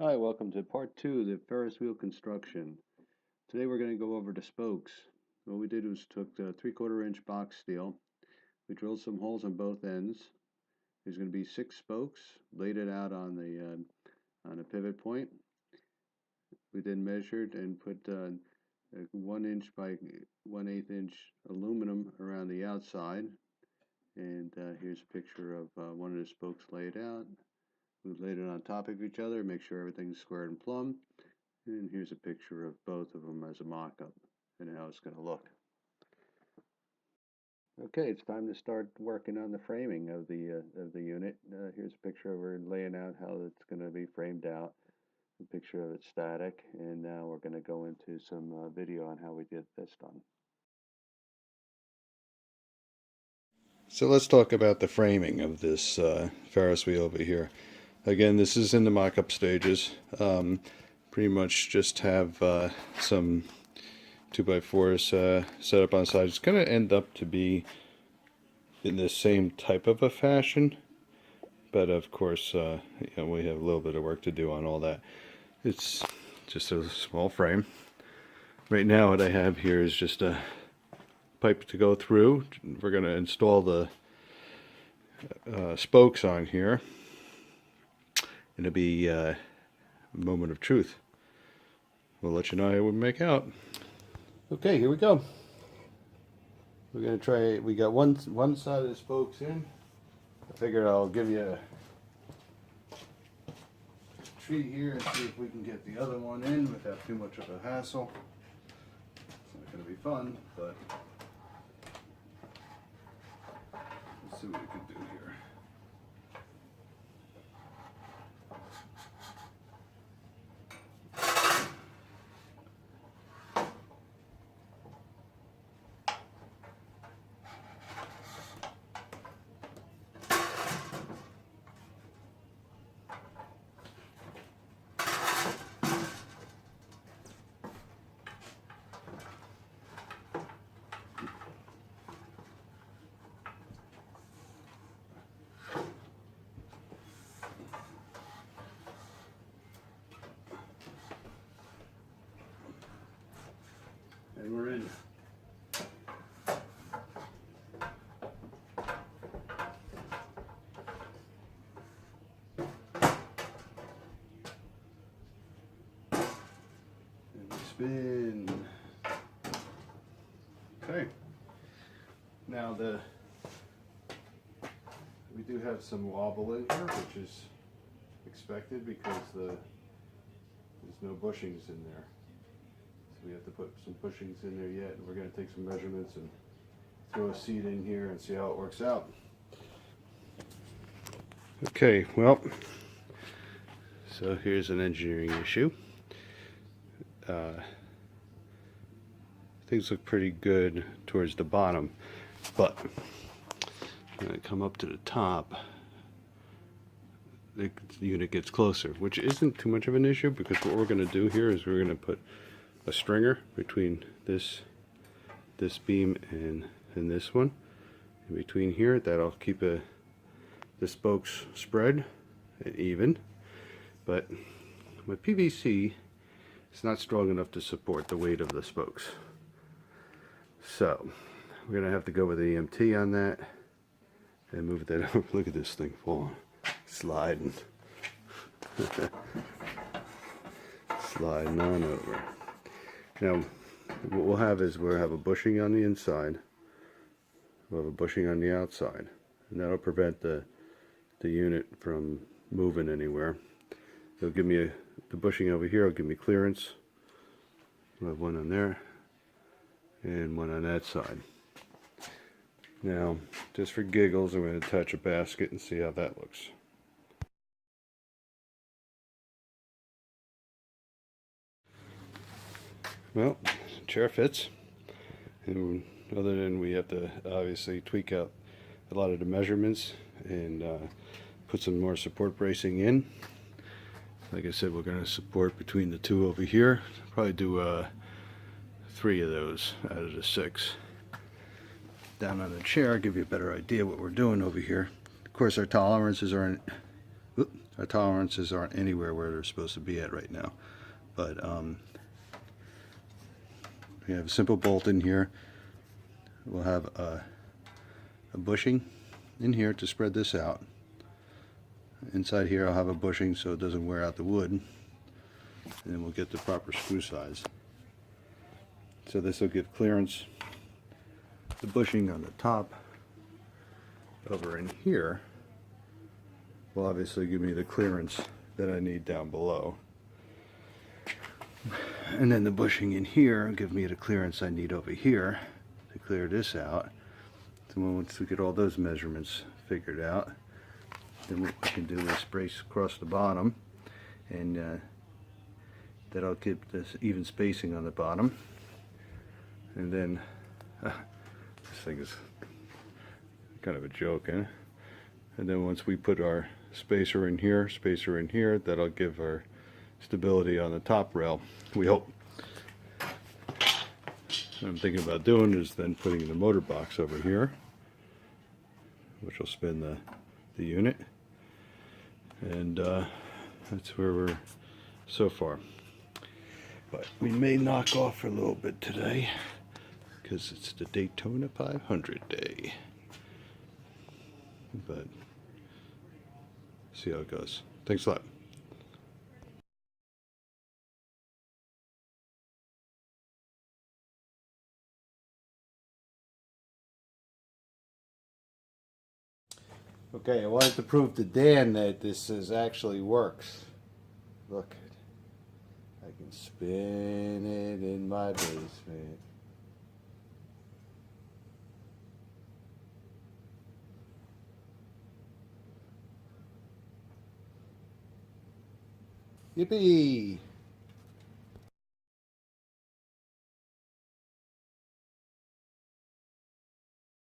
Hi, welcome to part two of the Ferris wheel construction. Today we're going to go over the spokes. What we did was took the 3/4 inch box steel. We drilled some holes on both ends. There's going to be 6 spokes. Laid it out on a pivot point. We then measured and put 1 inch by 1/8 inch aluminum around the outside. And here's a picture of one of the spokes laid out. We laid it on top of each other, make sure everything's square and plumb. And here's a picture of both of them as a mock-up and how it's going to look. Okay, it's time to start working on the framing of the unit. Here's a picture of her laying out how it's going to be framed out. A picture of it static, and now we're going to go into some video on how we get this done. So let's talk about the framing of this Ferris wheel over here. Again, this is in the mock-up stages. Pretty much just have some 2x4s set up on the side. It's going to end up to be in the same type of a fashion, but of course we have a little bit of work to do on all that. It's just a small frame. Right now what I have here is just a pipe to go through. We're going to install the spokes on here. It'll be a moment of truth. We'll let you know how it would make out. Okay, here we go. We're gonna try. We got one side of the spokes in. I figured I'll give you a treat here and see if we can get the other one in without too much of a hassle. It's not gonna be fun, but let's see what we can do here. And we're in. And we spin. Okay. Now we do have some wobble in here, which is expected because there's no bushings in there. So we have to put some bushings in there yet, and we're going to take some measurements and throw a seat in here and see how it works out. Okay, well, so here's an engineering issue. Things look pretty good towards the bottom, but when I come up to the top, the unit gets closer, which isn't too much of an issue because what we're going to do here is we're going to put a stringer between this beam and this one. In between here, that'll keep the spokes spread and even. But my PVC is not strong enough to support the weight of the spokes. So we're going to have to go with EMT on that and move that over. Look at this thing falling, sliding. Sliding on over. Now, what we'll have is we'll have a bushing on the inside, we'll have a bushing on the outside, and that'll prevent the unit from moving anywhere. It'll give me the bushing over here will give me clearance. We'll have one on there and one on that side. Now, just for giggles, I'm going to attach a basket and see how that looks. Well, chair fits, and other than we have to obviously tweak out a lot of the measurements and put some more support bracing in. Like I said, we're going to support between the two over here. Probably do 3 of those out of the 6. Down on the chair, give you a better idea what we're doing over here. Of course, our tolerances are Our tolerances aren't anywhere where they're supposed to be at right now. But we have a simple bolt in here. We'll have a bushing in here to spread this out. Inside here I'll have a bushing so it doesn't wear out the wood. And then we'll get the proper screw size. So this will give clearance. The bushing on the top over in here will obviously give me the clearance that I need down below. And then the bushing in here will give me the clearance I need over here to clear this out. So once we get all those measurements figured out, then what we can do is brace across the bottom, and that'll give this even spacing on the bottom. And then this thing is kind of a joke, eh? And then once we put our spacer in here, that'll give our stability on the top rail, we hope. What I'm thinking about doing is then putting the motor box over here, which will spin the unit. And that's where we're so far. But we may knock off for a little bit today because it's the Daytona 500 day. But see how it goes. Thanks a lot. Okay, I wanted to prove to Dan that this actually works. Look, I can spin it in my basement. Yippee!